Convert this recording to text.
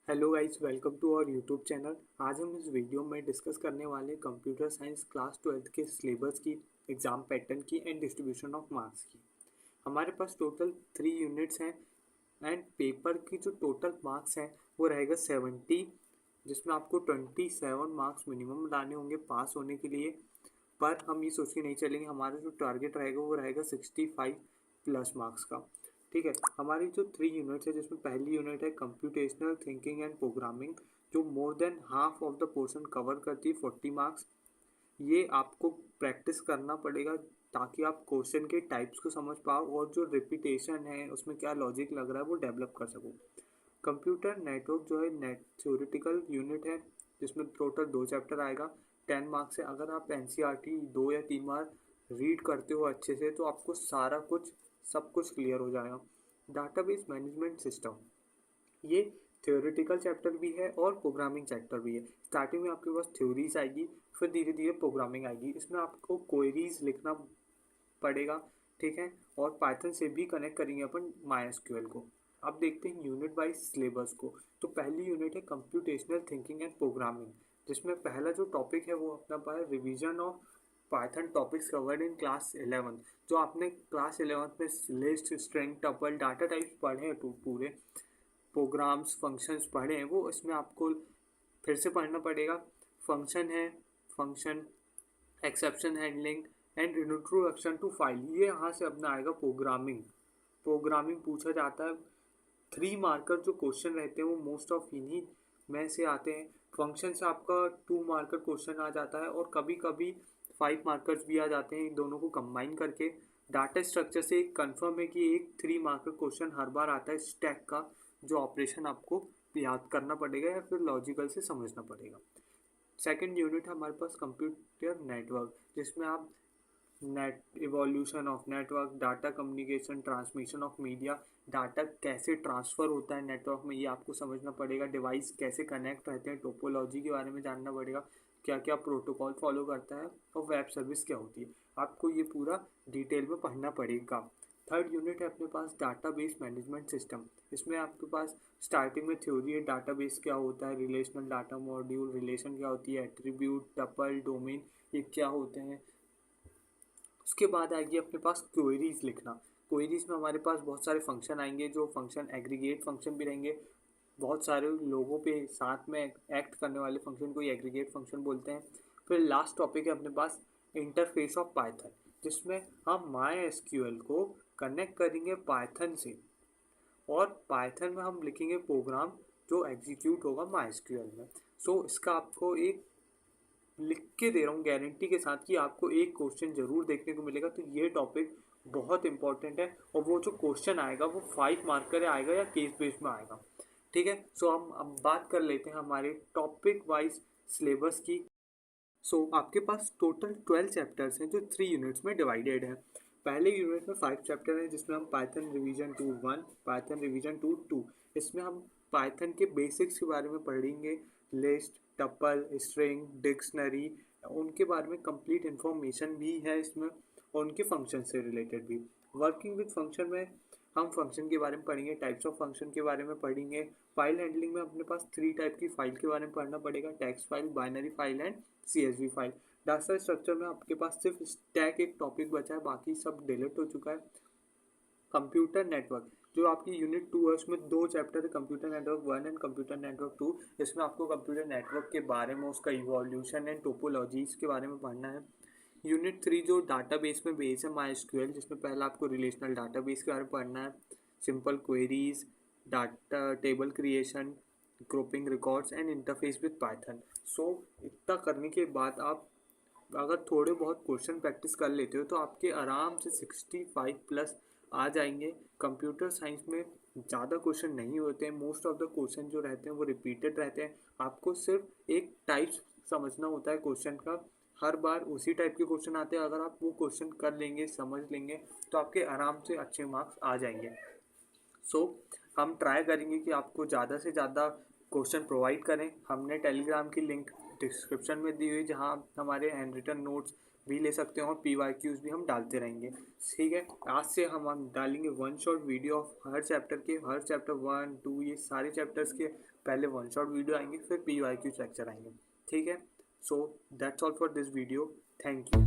Hello guys, welcome to our YouTube channel. आज हम इस वीडियो में डिस्कस करने वाले कंप्यूटर साइंस क्लास 12th के सिलेबस की, एग्जाम पैटर्न की एंड डिस्ट्रीब्यूशन ऑफ मार्क्स की। हमारे पास टोटल 3 यूनिट्स हैं एंड पेपर की जो टोटल मार्क्स हैं वो रहेगा 70, जिसमें आपको 27 मार्क्स मिनिमम लाने होंगे पास होने के लिए। पर हम ये सोच के नहीं चलेंगे, हमारा जो टारगेट रहेगा वो रहेगा 65 प्लस मार्क्स का। ठीक है, हमारी जो 3 यूनिट्स है जिसमें पहली यूनिट है कंप्यूटेशनल थिंकिंग एंड प्रोग्रामिंग, जो more than half of the portion cover करती है 40 मार्क्स। ये आपको प्रैक्टिस करना पड़ेगा ताकि आप क्वेश्चन के टाइप्स को समझ पाओ और जो रिपीटेशन है उसमें क्या लॉजिक लग रहा है वो डेवलप कर सको। कंप्यूटर नेटवर्क जो है नेट थ्योरेटिकल यूनिट है जिसमें टोटल 2 चैप्टर आएगा 10 मार्क्स से। अगर आप एनसीईआरटी 2 या 3 बार रीड करते हो अच्छे से तो आपको सारा कुछ सब कुछ क्लियर हो जाएगा। डाटाबेस मैनेजमेंट सिस्टम, ये थ्योरेटिकल चैप्टर भी है और प्रोग्रामिंग चैप्टर भी है। स्टार्टिंग में आपके पास थ्योरीज आएगी, फिर धीरे धीरे प्रोग्रामिंग आएगी। इसमें आपको क्वेरीज लिखना पड़ेगा, ठीक है, और पाइथन से भी कनेक्ट करेंगे अपन माई को। अब देखते हैं यूनिट वाइज सिलेबस को। तो पहली यूनिट है कंप्यूटेशनल थिंकिंग एंड प्रोग्रामिंग, जिसमें पहला जो टॉपिक है वो अपना पाया revision of Python topics covered in class 11। जो आपने क्लास 11 में list, string, tuple, data types पढ़े हैं पूरे, प्रोग्राम्स, फंक्शंस पढ़े हैं, वो इसमें आपको फिर से पढ़ना पड़ेगा। फंक्शन है, function, exception handling and introduction to file, ये यहाँ से अपना आएगा प्रोग्रामिंग। प्रोग्रामिंग पूछा जाता है। 3 मार्कर जो क्वेश्चन रहते हैं वो मोस्ट ऑफ इन्हीं में से आते हैं। फंक्शन से आपका 2 मार्कर क्वेश्चन आ जाता है और कभी कभी 5 मार्कर्स भी आ जाते हैं, इन दोनों को कंबाइन करके। डाटा स्ट्रक्चर से कंफर्म है कि एक 3 मार्कर क्वेश्चन हर बार आता है स्टैक का, जो ऑपरेशन आपको याद करना पड़ेगा या फिर लॉजिकल से समझना पड़ेगा। सेकेंड यूनिट है हमारे पास कंप्यूटर नेटवर्क, जिसमें आप net evolution of network, data communication, transmission of media, data कैसे ट्रांसफ़र होता है नेटवर्क में ये आपको समझना पड़ेगा। डिवाइस कैसे कनेक्ट रहते हैं, टोपोलॉजी के बारे में जानना पड़ेगा, क्या क्या प्रोटोकॉल फॉलो करता है, और वेब सर्विस क्या होती है, आपको ये पूरा डिटेल में पढ़ना पड़ेगा। थर्ड यूनिट है अपने पास डाटाबेस मैनेजमेंट सिस्टम। इसमें आपके पास स्टार्टिंग में थ्योरी है डाटाबेस क्या होता है, रिलेशनल डाटा मॉड्यूल, रिलेशन क्या होती है, एट्रीब्यूट, टपल, डोमेन, ये क्या होते हैं। उसके बाद आएगी अपने पास क्वेरीज लिखना। क्वेरीज में हमारे पास बहुत सारे फंक्शन आएंगे, जो फंक्शन एग्रीगेट फंक्शन भी रहेंगे। बहुत सारे लोगों पे साथ में एक्ट करने वाले फंक्शन को एग्रीगेट फंक्शन बोलते हैं। फिर लास्ट टॉपिक है अपने पास इंटरफेस ऑफ पाइथन, जिसमें हम माई एसक्यूएल को कनेक्ट करेंगे पाइथन से और पाइथन में हम लिखेंगे प्रोग्राम जो एग्जीक्यूट होगा माई एसक्यूएल में। सो इसका आपको एक लिख के दे रहा हूँ गारंटी के साथ कि आपको एक क्वेश्चन जरूर देखने को मिलेगा। तो ये टॉपिक बहुत इंपॉर्टेंट है और वो जो क्वेश्चन आएगा वो 5 मार्कर आएगा या केस बेस्ड में आएगा। ठीक है, सो हम अब बात कर लेते हैं हमारे टॉपिक वाइज सिलेबस की। सो आपके पास टोटल 12 चैप्टर्स हैं जो 3 यूनिट्स में डिवाइडेड है। पहले यूनिट में 5 चैप्टर हैं जिसमें हम पाइथन रिवीजन 2 1, पाइथन रिवीजन 2 2, इसमें हम पाइथन के बेसिक्स के बारे में पढ़ेंगे। लिस्ट, टपल, स्ट्रिंग, डिक्शनरी, उनके बारे में कंप्लीट इन्फॉर्मेशन भी है इसमें, और उनके फंक्शन से रिलेटेड भी। वर्किंग विद फंक्शन में हम फंक्शन के बारे में पढ़ेंगे, टाइप्स ऑफ फंक्शन के बारे में पढ़ेंगे। फाइल हैंडलिंग में अपने पास 3 टाइप की फाइल के बारे में पढ़ना पड़ेगा, text file, binary file and CSV file. Data structure में आपके पास सिर्फ स्टैक एक टॉपिक बचा है, बाकी सब डिलीट हो चुका है। कंप्यूटर नेटवर्क जो आपकी यूनिट 2 है उसमें 2 चैप्टर है, computer network 1 and computer network 2। इसमें आपको कंप्यूटर नेटवर्क के बारे में, उसका इवोल्यूशन एंड टोपोलॉजीज के बारे में पढ़ना है। यूनिट 3 जो डाटाबेस में बेस है माई एसक्यूएल, जिसमें पहला आपको रिलेशनल डाटाबेस के बारे में पढ़ना है, simple queries, data table creation, grouping records and interface with Python. So इतना करने के बाद आप अगर थोड़े बहुत क्वेश्चन प्रैक्टिस कर लेते हो तो आपके आराम से 65 प्लस आ जाएंगे। कंप्यूटर साइंस में ज़्यादा क्वेश्चन नहीं होते हैं, मोस्ट ऑफ द क्वेश्चन जो रहते हैं वो रिपीटेड रहते हैं। आपको सिर्फ एक टाइप समझना होता है क्वेश्चन का, हर बार उसी टाइप के क्वेश्चन आते हैं। अगर आप वो क्वेश्चन कर लेंगे, समझ लेंगे, तो आपके आराम से अच्छे मार्क्स आ जाएंगे। सो हम ट्राई करेंगे कि आपको ज़्यादा से ज़्यादा क्वेश्चन प्रोवाइड करें। हमने टेलीग्राम की लिंक डिस्क्रिप्शन में दी हुई, जहां हमारे हैंड रिटन नोट्स, भी ले सकते हैं और PYQs भी हम डालते रहेंगे। ठीक है, आज से हम डालेंगे one shot video of her chapter के, हर चैप्टर 1 2 ये सारे चैप्टर्स के पहले वन शॉट वीडियो आएंगे, फिर PYQ लेक्चर आएंगे। ठीक है, so that's all for this video. Thank you.